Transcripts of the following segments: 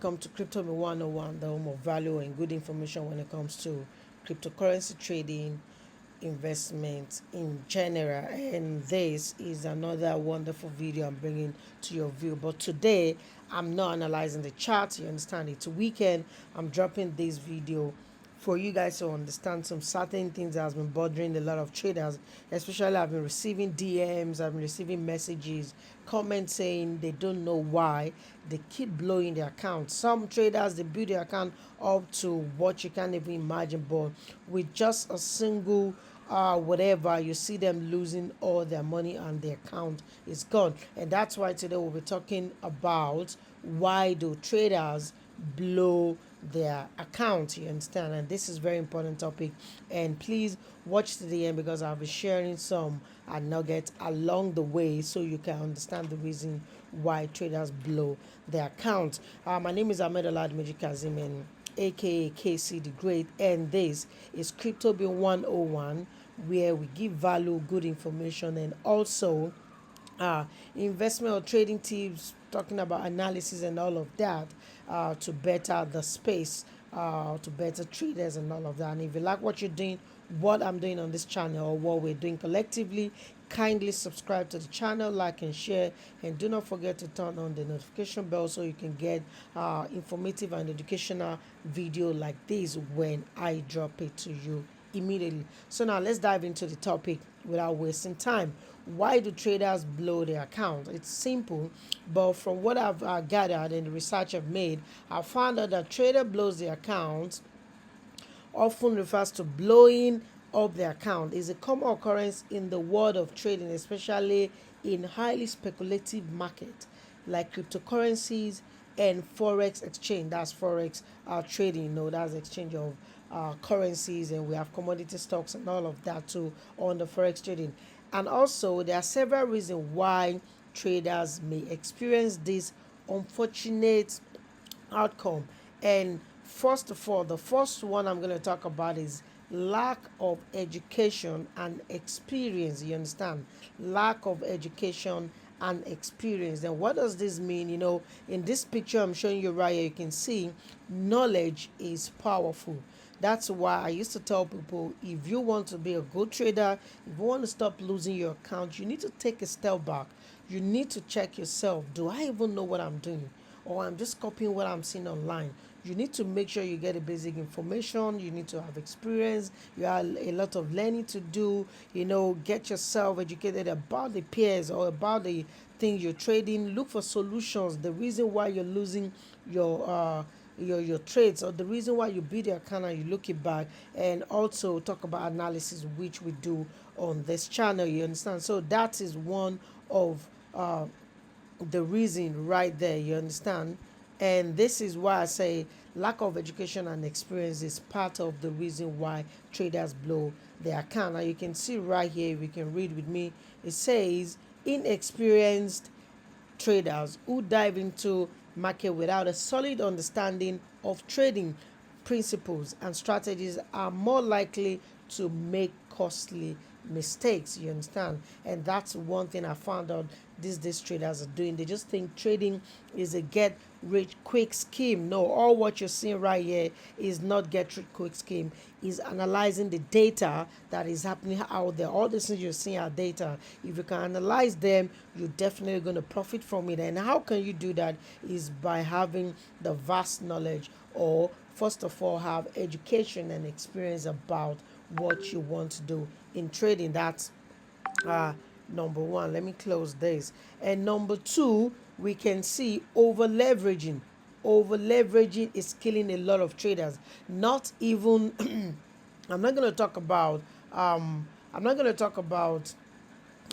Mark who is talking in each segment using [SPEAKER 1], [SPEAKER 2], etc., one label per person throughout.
[SPEAKER 1] Welcome to Crypto Me 101, the home of value and good information when it comes to cryptocurrency trading, investment in general. And this is another wonderful video I'm bringing to your view. But today, I'm not analyzing the charts. You understand, it's a weekend. I'm dropping this video for you guys to understand some certain things that has been bothering a lot of traders. Especially, I've been receiving DMs, I've been receiving messages, comments saying they don't know why they keep blowing their account. Some traders, they build their account up to what you can't even imagine, but with just a single whatever, you see them losing all their money and their account is gone. And that's why today we'll be talking about why do traders blow their account. You understand? And this is very important topic. And please watch to the end because I'll be sharing some nuggets along the way so you can understand the reason why traders blow their account. My name is Ahmed Oladmeji Kazim, and aka KC the Great, and this is Crypto Bill 101, where we give value, good information, and also investment or trading tips, talking about analysis and all of that to better the space, to better traders and all of that. And if you like what you're doing, what I'm doing on this channel, or what we're doing collectively, kindly subscribe to the channel, like and share, and do not forget to turn on the notification bell so you can get informative and educational video like this when I drop it to you immediately. So now let's dive into the topic without wasting time. Why do traders blow their account? It's simple, but from what I've gathered and the research I've made, I found out that trader blows their account often refers to blowing up the account is a common occurrence in the world of trading, especially in highly speculative market like cryptocurrencies and forex exchange. That's forex trading. That's exchange of currencies, and we have commodity stocks and all of that too on the forex trading. And also, there are several reasons why traders may experience this unfortunate outcome. And first of all, the first one I'm going to talk about is lack of education and experience. You understand? Lack of education and experience. Then what does this mean? In this picture I'm showing you right here, you can see knowledge is powerful. That's why I used to tell people, if you want to be a good trader, if you want to stop losing your account, you need to take a step back. You need to check yourself. Do I even know what I'm doing? Or I'm just copying what I'm seeing online? You need to make sure you get the basic information. You need to have experience. You have a lot of learning to do. Get yourself educated about the peers or about the things you're trading. Look for solutions. The reason why you're losing your trades, or the reason why you build your account and you look it back, and also talk about analysis, which we do on this channel. You understand? So that is one of the reason right there. You understand? And this is why I say lack of education and experience is part of the reason why traders blow their account. Now you can see right here, we can read with me. It says inexperienced traders who dive into market without a solid understanding of trading principles and strategies are more likely to make costly mistakes. You understand? And that's one thing I found out these traders are doing. They just think trading is a get rich quick scheme. No, all what you're seeing right here is not get rich quick scheme. Is analyzing the data that is happening out there. All the things you're seeing are data. If you can analyze them, you're definitely going to profit from it. And how can you do that? Is by having the vast knowledge, or first of all have education and experience about what you want to do in trading. That's number one. Let me close this. And number two, we can see over leveraging. Over leveraging is killing a lot of traders. Not even I'm not going to talk about I'm not going to talk about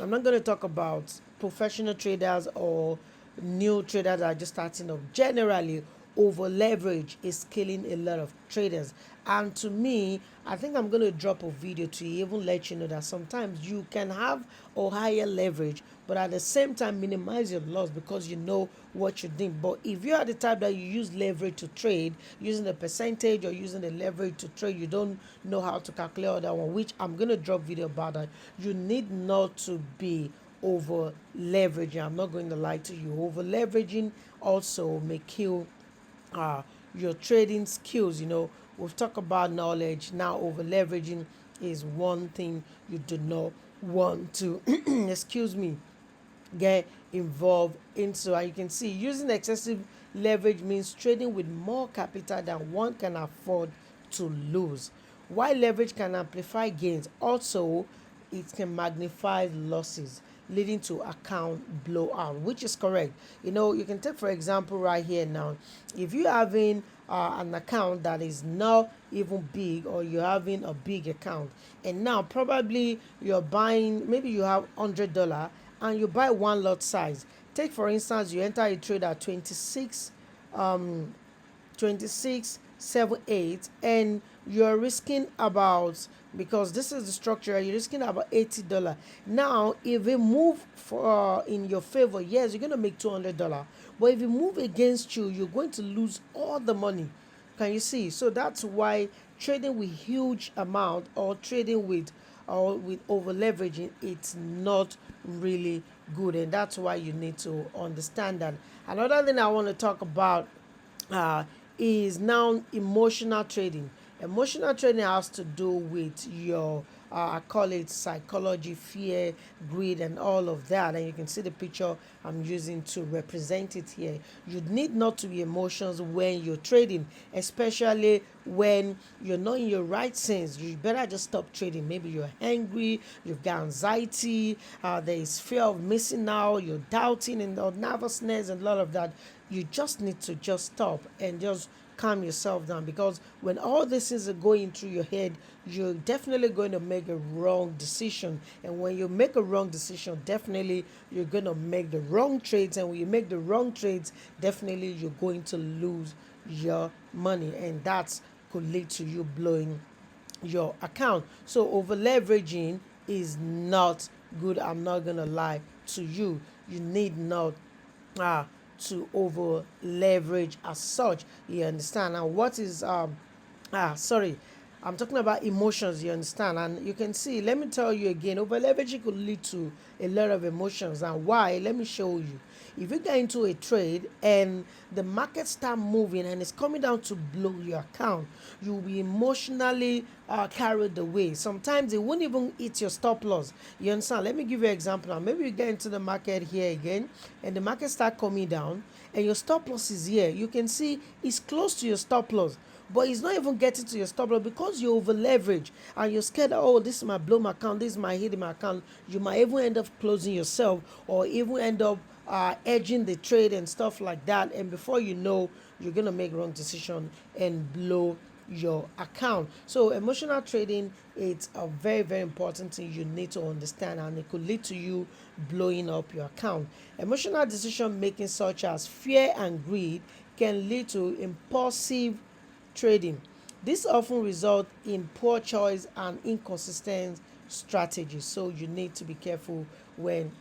[SPEAKER 1] I'm not going to talk about professional traders or new traders that are just starting off. Generally, over leverage is killing a lot of traders. And to me, I think I'm going to drop a video to even let you know that sometimes you can have a higher leverage, but at the same time minimize your loss because you know what you're doing. But if you are the type that you use leverage to trade, using the percentage or using the leverage to trade, you don't know how to calculate all that one, which I'm going to drop video about that. You need not to be over leveraging. I'm not going to lie to you. Over leveraging also may kill uh, your trading skills. We've talked about knowledge. Now, over leveraging is one thing you do not want to, excuse me, get involved into. And you can see using excessive leverage means trading with more capital than one can afford to lose. While leverage can amplify gains, also it can magnify losses, leading to account blowout, which is correct. You can take for example right here now, if you're having an account that is not even big, or you're having a big account, and now probably you're buying, maybe you have $100 and you buy one lot size. Take for instance, you enter a trade at 26.78, and you're risking about, because this is the structure, you're risking about $80. Now if it move for in your favor, yes, you're going to make $200, but if it move against you, you're going to lose all the money. Can you see? So that's why trading with huge amount, or trading with, or with over leveraging, it's not really good, and that's why you need to understand that. Another thing I want to talk about uh, is now emotional trading. Emotional trading has to do with your, I call it psychology, fear, greed, and all of that. And you can see the picture I'm using to represent it here. You need not to be emotions when you're trading, especially when you're not in your right sense. You better just stop trading. Maybe you're angry, you've got anxiety, there is fear of missing out, you're doubting, and nervousness, and a lot of that. You just need to just stop and just calm yourself down, because when all these things are going through your head, you're definitely going to make a wrong decision. And when you make a wrong decision, definitely you're going to make the wrong trades. And when you make the wrong trades, definitely you're going to lose your money, and that's could lead to you blowing your account. So over leveraging is not good. I'm not gonna lie to you. You need not uh, to over leverage as such. You understand? Now, what is sorry, I'm talking about emotions. You understand? And you can see. Let me tell you again. Over leveraging could lead to a lot of emotions. And why? Let me show you. If you get into a trade and the market start moving and it's coming down to blow your account, you'll be emotionally carried away. Sometimes it won't even hit your stop loss. You understand? Let me give you an example. Now, maybe you get into the market here again, and the market start coming down, and your stop loss is here. You can see it's close to your stop loss, but it's not even getting to your stop loss because you over leverage and you're scared that, oh, this might blow my account, this might hit my account. You might even end up closing yourself, or even end up edging the trade and stuff like that. And before you know, you're gonna make wrong decision and blow your account. So emotional trading, it's a very, very important thing you need to understand, and it could lead to you blowing up your account. Emotional decision making such as fear and greed can lead to impulsive trading. This often results in poor choice and inconsistent strategies. So you need to be careful when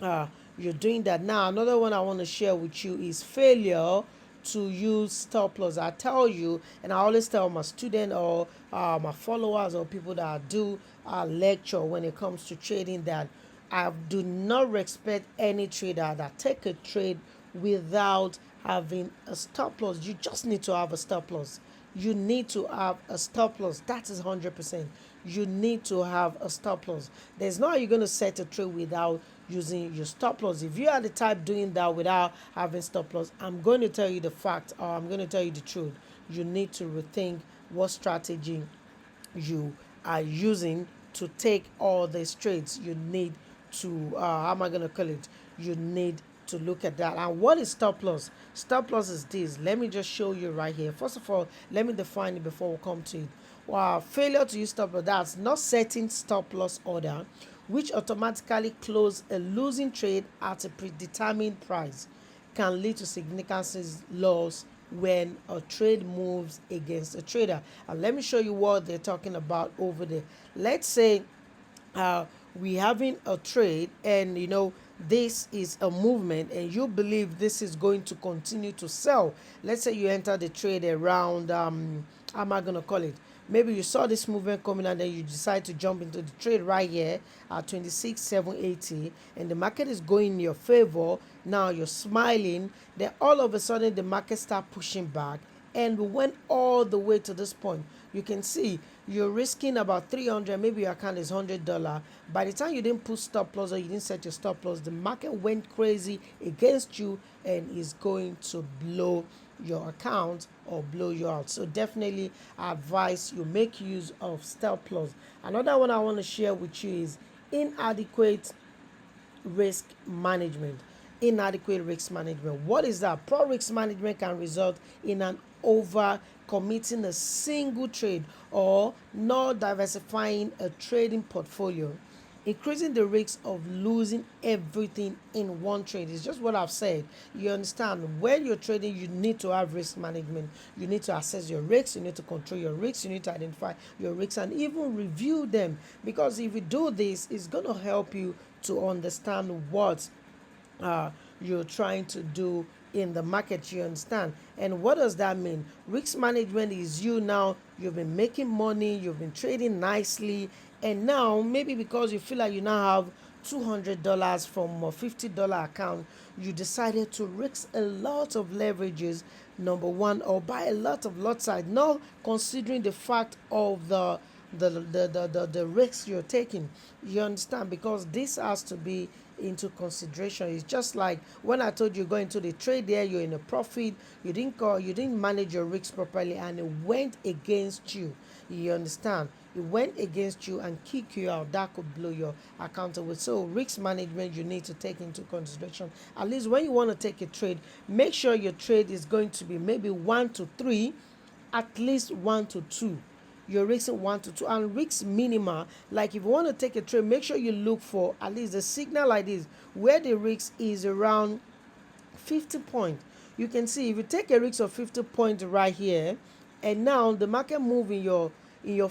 [SPEAKER 1] uh, you're doing that. Now, another one I want to share with you is failure to use stop loss. I tell you, and I always tell my student, or my followers, or people that I do lecture when it comes to trading, that I do not respect any trader that take a trade without having a stop loss. You just need to have a stop loss. You need to have a stop loss. That is 100%. You need to have a stop loss. There's no how you're going to set a trade without using your stop loss. If you are the type doing that without having stop loss, I'm going to tell you the fact, or I'm going to tell you the truth. You need to rethink what strategy you are using to take all these trades. You need to, how am I going to call it? You need to look at that. And what is stop loss? Stop loss is this. Let me just show you right here. First of all, let me define it before we come to it. Failure to use stop loss, that's not setting stop loss order which automatically close a losing trade at a predetermined price, can lead to significant loss when a trade moves against a trader. And let me show you what they're talking about over there. Let's say we having a trade, and this is a movement, and you believe this is going to continue to sell. Let's say you enter the trade around how am I going to call it, maybe you saw this movement coming and then you decide to jump into the trade right here at 26,780, and the market is going in your favor. Now you're smiling, then all of a sudden the market start pushing back, and we went all the way to this point. You can see you're risking about 300, maybe your account is $100. By the time you didn't put stop loss or you didn't set your stop loss, the market went crazy against you and is going to blow your account or blow you out. So definitely I advise you make use of stop loss. Another one I want to share with you is inadequate risk management. Inadequate risk management. What is that? Poor risk management can result in an over committing a single trade or not diversifying a trading portfolio, increasing the risk of losing everything in one trade. It's just what I've said. You understand, when you're trading, you need to have risk management. You need to assess your risks, you need to control your risks, you need to identify your risks and even review them, because if you do this, it's going to help you to understand what you're trying to do in the market. You understand? And what does that mean? Risk management is you now, you've been making money, you've been trading nicely, and now maybe because you feel like you now have $200 from a $50 account, you decided to risk a lot of leverages, number one, or buy a lot of lot size, not considering the fact of the risks you're taking. You understand? Because this has to be into consideration. It's just like when I told you go into the trade there, you're in a profit, you didn't manage your risks properly, and it went against you. You understand? It went against you and kick you out. That could blow your account away. So risk management you need to take into consideration. At least when you want to take a trade, make sure your trade is going to be maybe 1 to 3, at least 1 to 2. You're risking 1 to 2, and risk minima, like if you want to take a trade, make sure you look for at least a signal like this where the risk is around 50 points. You can see if you take a risk of 50 points right here, and now the market move in your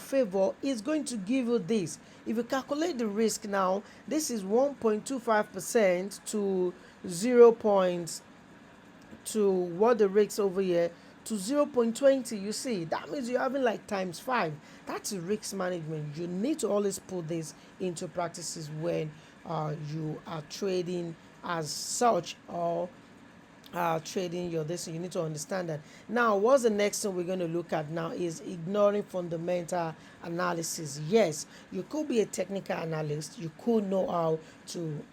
[SPEAKER 1] favor, is going to give you this. If you calculate the risk now, this is 1.25% to 0. To what the risk over here to 0.20. You see, that means you're having like times 5. That's risk management. You need to always put this into practices when you are trading as such, or trading your this. You need to understand that. Now what's the next thing we're going to look at now is ignoring fundamental analysis. Yes, you could be a technical analyst, you could know how to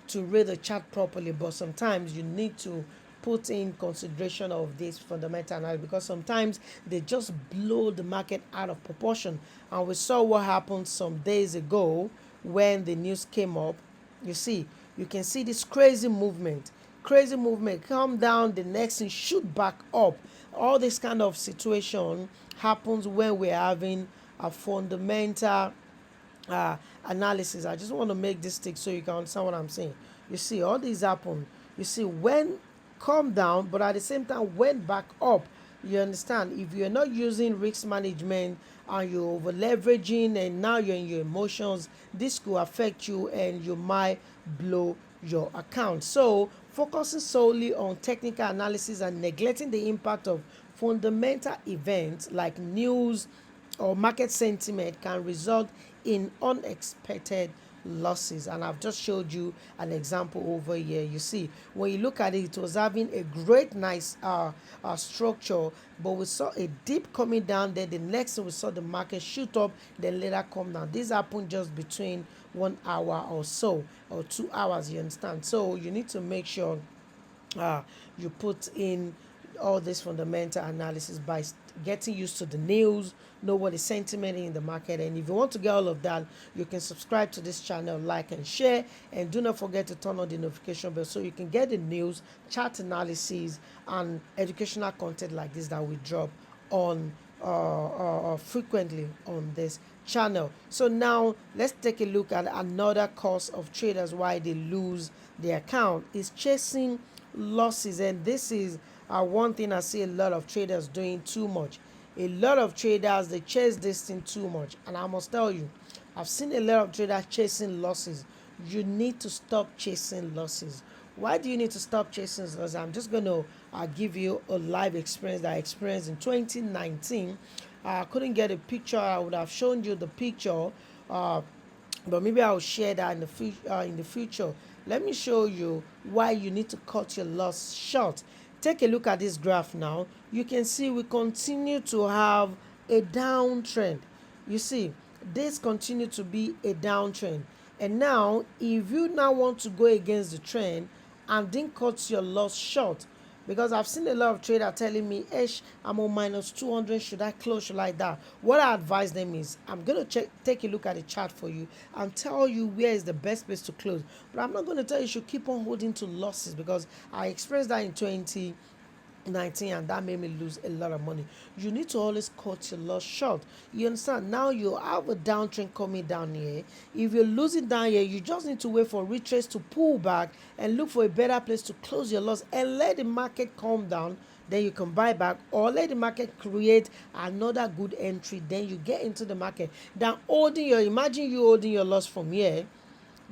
[SPEAKER 1] to read the chart properly, but sometimes you need to put in consideration of this fundamental analysis, because sometimes they just blow the market out of proportion. And we saw what happened some days ago when the news came up. You see, you can see this crazy movement come down, the next thing shoot back up. All this kind of situation happens when we're having a fundamental analysis. I just want to make this stick so you can understand what I'm saying. You see, all these happen. You see, when come down, but at the same time went back up. You understand? If you're not using risk management and you're over leveraging and now you're in your emotions, this could affect you and you might blow your account. So focusing solely on technical analysis and neglecting the impact of fundamental events like news or market sentiment can result in unexpected losses. And I've just showed you an example over here. You see, when you look at it, it was having a great nice structure, but we saw a dip coming down there. The next thing we saw the market shoot up, then later come down. This happened just between 1 hour or so, or 2 hours. You understand? So you need to make sure you put in all this fundamental analysis by getting used to the news, know what is sentiment in the market. And if you want to get all of that, you can subscribe to this channel, like and share, and do not forget to turn on the notification bell so you can get the news, chart analysis, and educational content like this that we drop on frequently on this channel. So now let's take a look at another cause of traders why they lose their account is chasing losses. And this is one thing I see a lot of traders doing too much. A lot of traders, they chase this thing too much, and I must tell you, I've seen a lot of traders chasing losses. You need to stop chasing losses. Why do you need to stop chasing losses? I'm just going to give you a live experience that I experienced in 2019. I couldn't get a picture. I would have shown you the picture, uh, but maybe I'll share that in the future. Let me show you why you need to cut your loss short. Take a look at this graph now. You can see we continue to have a downtrend. You see, this continue to be a downtrend. And now, if you now want to go against the trend and then cut your loss short, because I've seen a lot of traders telling me, Esh, I'm on minus 200, should I close like that? What I advise them is, I'm going to take a look at the chart for you and tell you where is the best place to close. But I'm not going to tell you should keep on holding to losses, because I experienced that in 2019 and that made me lose a lot of money. You need to always cut your loss short. You understand? Now you have a downtrend coming down here. If you're losing down here, you just need to wait for retrace to pull back and look for a better place to close your loss and let the market calm down. Then you can buy back, or let the market create another good entry. Then you get into the market. Then imagine you holding your loss from here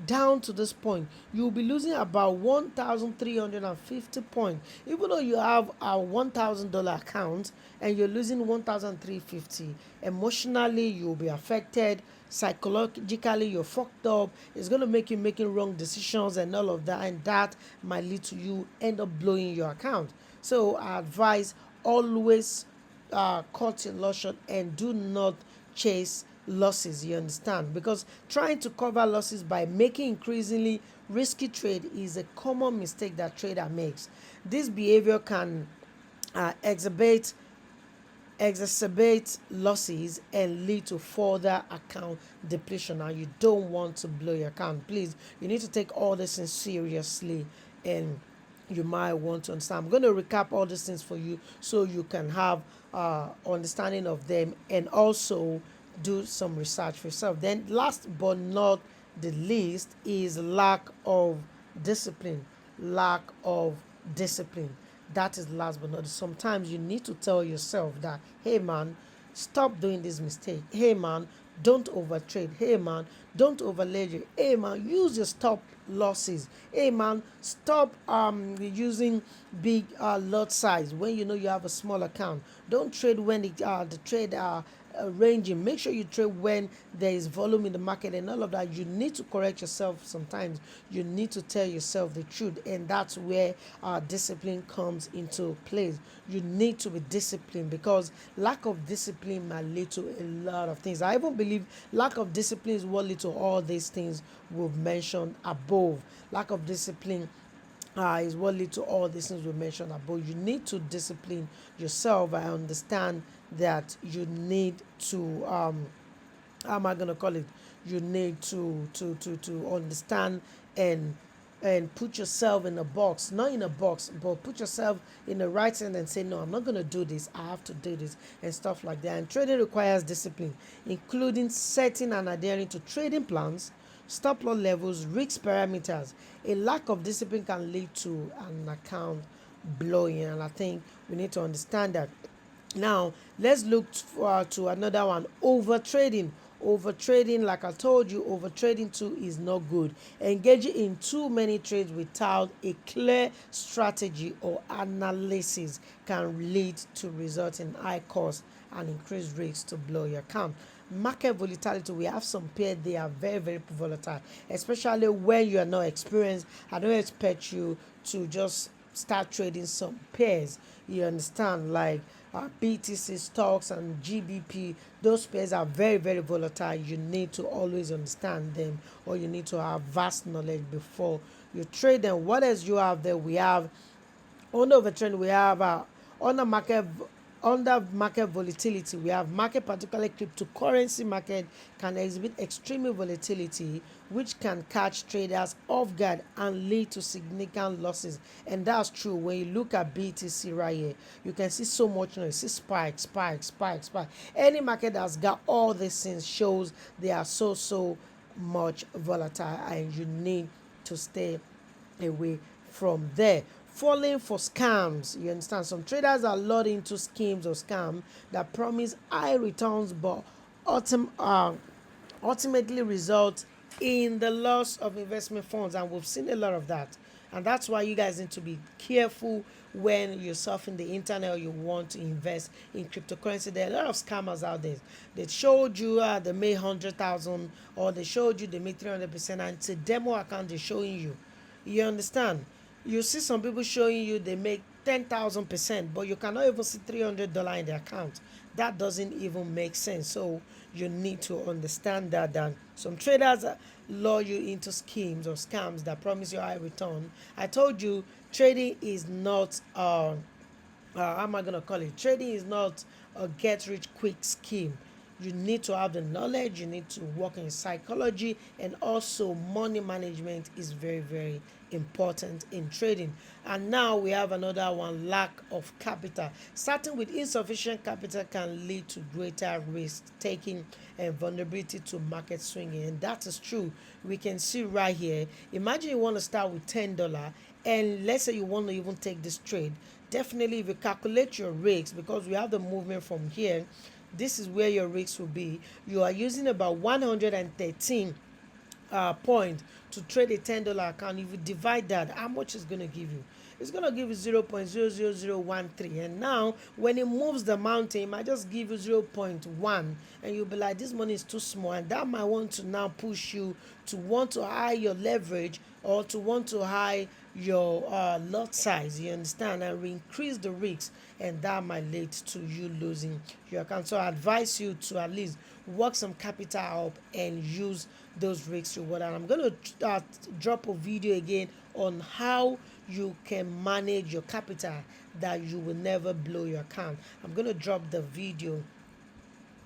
[SPEAKER 1] down to this point, you'll be losing about 1,350 points. Even though you have a $1,000 account and you're losing 1,350, emotionally you'll be affected. Psychologically, you're fucked up. It's going to make you making wrong decisions and all of that, and that might lead to you end up blowing your account. So I advise always cut your loss short and do not chase losses. You understand? Because trying to cover losses by making increasingly risky trade is a common mistake that trader makes. This behavior can exacerbate losses and lead to further account depletion, and you don't want to blow your account. Please, you need to take all this things seriously, and you might want to understand. I'm going to recap all these things for you so you can have understanding of them, and also do some research for yourself. Then last but not the least is lack of discipline. That is last but not. Sometimes you need to tell yourself that, hey man, stop doing this mistake. Hey man, don't overtrade. Hey man, don't overleverage. Hey man, use your stop losses. Hey man, stop using big lot size when you know you have a small account. Don't trade when the trade ranging. Make sure you trade when there is volume in the market and all of that. You need to correct yourself sometimes. You need to tell yourself the truth, and that's where discipline comes into place. You need to be disciplined, because lack of discipline might lead to a lot of things. I even believe lack of discipline is what leads to all these things we've mentioned above. Lack of discipline is what leads to all these things we mentioned above. You need to discipline yourself. I understand that you need to how am I gonna call it? You need to understand and put yourself in a box, not in a box, but put yourself in the right hand and say, no, I'm not going to do this. I have to do this, and stuff like that. And trading requires discipline, including setting and adhering to trading plans, stop loss levels, risk parameters. A lack of discipline can lead to an account blowing, and I think we need to understand that. Now, let's look to another one: overtrading. Overtrading, like I told you, overtrading too is not good. Engaging in too many trades without a clear strategy or analysis can lead to result in high cost and increased risks to blow your account. Market volatility, we have some pairs, they are very, very volatile, especially when you are not experienced. I don't expect you to just start trading some pairs. You understand, like BTC stocks and GBP, those pairs are very, very volatile. You need to always understand them, or you need to have vast knowledge before you trade them. What else you have there? We have under overtrend, we have under market volatility, we have market, particularly cryptocurrency market, can exhibit extreme volatility, which can catch traders off guard and lead to significant losses. And that's true. When you look at BTC right here, you can see so much noise. See spike. Any market that's got all these things shows they are so much volatile, and you need to stay away from there. Falling for scams. You understand? Some traders are lured into schemes or scams that promise high returns, but ultimately result in the loss of investment funds, and we've seen a lot of that. And that's why you guys need to be careful when you're surfing the internet or you want to invest in cryptocurrency. There are a lot of scammers out there. They showed you they made 100,000, or they showed you they made 300%, and it's a demo account they're showing you. You understand? You see some people showing you they make 10,000%, but you cannot even see $300 in the account. That doesn't even make sense. So you need to understand that some traders lure you into schemes or scams that promise you high return. I told you trading is not how am I going to call it? Trading is not a get rich quick scheme. You need to have the knowledge, you need to work in psychology, and also money management is very, very important in trading. And now we have another one, lack of capital. Starting with insufficient capital can lead to greater risk taking and vulnerability to market swinging. And that is true. We can see right here. Imagine you want to start with $10, and let's say you want to even take this trade. Definitely, if you calculate your risks, because we have the movement from here, this is where your risks will be. You are using about 113 point to trade a $10 account. If you divide that, how much is going to give you? It's going to give you 0.00013. And now when it moves the mountain, it might just give you 0.1, and you'll be like, this money is too small. And that might want to now push you to want to high your leverage, or to want to high your lot size, you understand, and increase the risks, and that might lead to you losing your account. So I advise you to at least work some capital up and use those risks reward. And I'm going to drop a video again on how you can manage your capital that you will never blow your account. I'm going to drop the video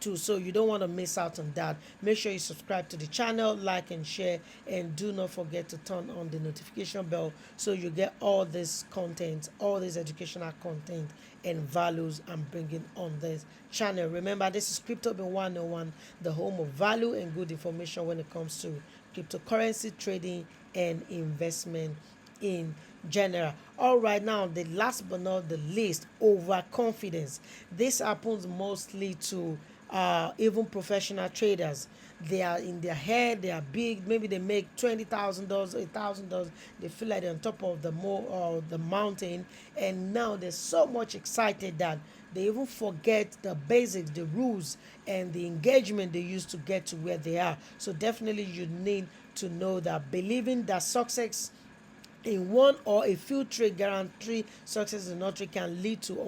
[SPEAKER 1] too, so you don't want to miss out on that. Make sure you subscribe to the channel, like and share, and do not forget to turn on the notification bell so you get all this content, all this educational content and values I'm bringing on this channel. Remember, this is Crypto Bin 101, the home of value and good information when it comes to cryptocurrency trading and investment in general. All right, now the last but not the least, overconfidence. This happens mostly to even professional traders. They are in their head, they are big, maybe they make $20,000, $8,000. They feel like they're on top of the mountain, and now they're so much excited that they even forget the basics, the rules, and the engagement they used to get to where they are. So definitely you need to know that believing that success in one or a few trade guarantee success in lottery can lead to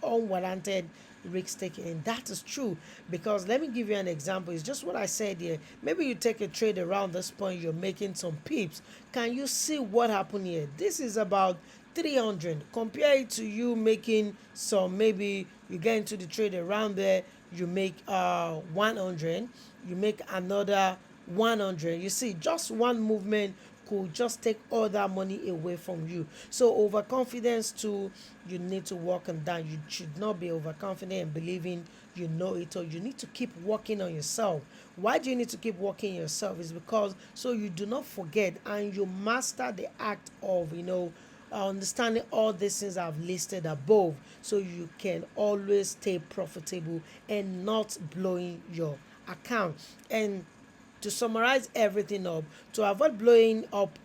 [SPEAKER 1] unwarranted risk taking. And that is true, because let me give you an example. It's just what I said here. Maybe you take a trade around this point, you're making some pips. Can you see what happened here? This is about 300. Compare it to you making some, maybe you get into the trade around there, you make 100, you make another 100. You see, just one movement could just take all that money away from you. So overconfidence too, you need to work on that. You should not be overconfident and believing you know it all. You need to keep working on yourself. Why do you need to keep working on yourself? Is because so you do not forget and you master the act of understanding all these things I've listed above, so you can always stay profitable and not blowing your account. And to summarize everything up, to avoid blowing up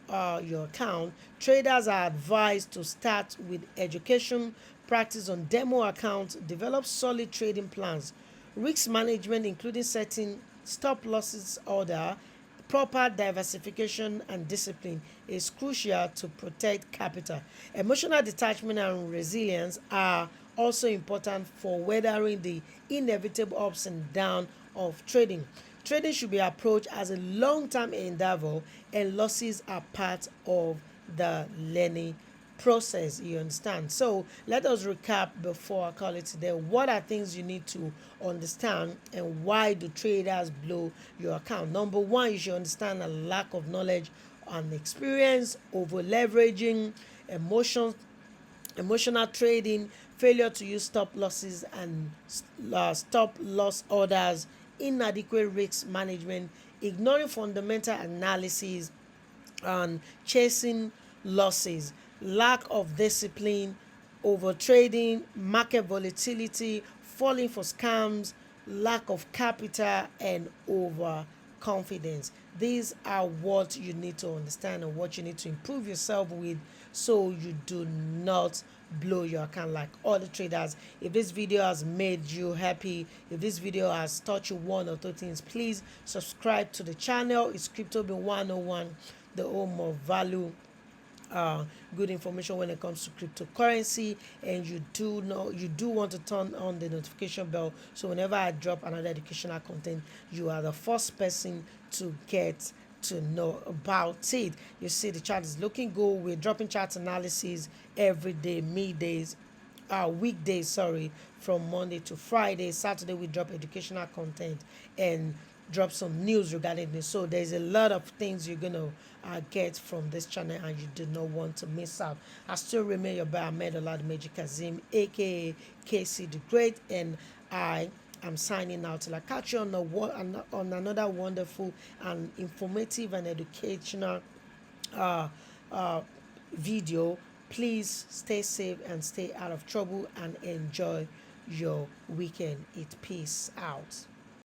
[SPEAKER 1] your account, traders are advised to start with education, practice on demo accounts, develop solid trading plans, risk management, including setting stop losses order, proper diversification and discipline is crucial to protect capital. Emotional detachment and resilience are also important for weathering the inevitable ups and downs of trading. Trading should be approached as a long-term endeavor, and losses are part of the learning process. You understand? So let us recap before I call it today. What are things you need to understand, and why do traders blow your account? Number one, you should understand a lack of knowledge and experience, over leveraging, emotional trading, failure to use stop losses and stop loss orders, inadequate risk management, ignoring fundamental analysis, and chasing losses, lack of discipline, over trading, market volatility, falling for scams, lack of capital, and over confidence. These are what you need to understand and what you need to improve yourself with, so you do not blow your account like other traders. If this video has made you happy, if this video has taught you one or two things, please subscribe to the channel. It's Crypto Bin 101, the home of value, good information when it comes to cryptocurrency. And you do want to turn on the notification bell, so whenever I drop another educational content, you are the first person to get to know about it. You see the chart is looking good. We're dropping chart analysis every day, middays, weekdays, sorry, from Monday to Friday. Saturday we drop educational content and drop some news regarding this. So there's a lot of things you're gonna get from this channel, and you do not want to miss out. I still remain your boy Ahmed Magic Kazim, aka KC the Great, and I am signing out till I catch you on another wonderful and informative and educational video. Please stay safe and stay out of trouble and enjoy your weekend. Peace out.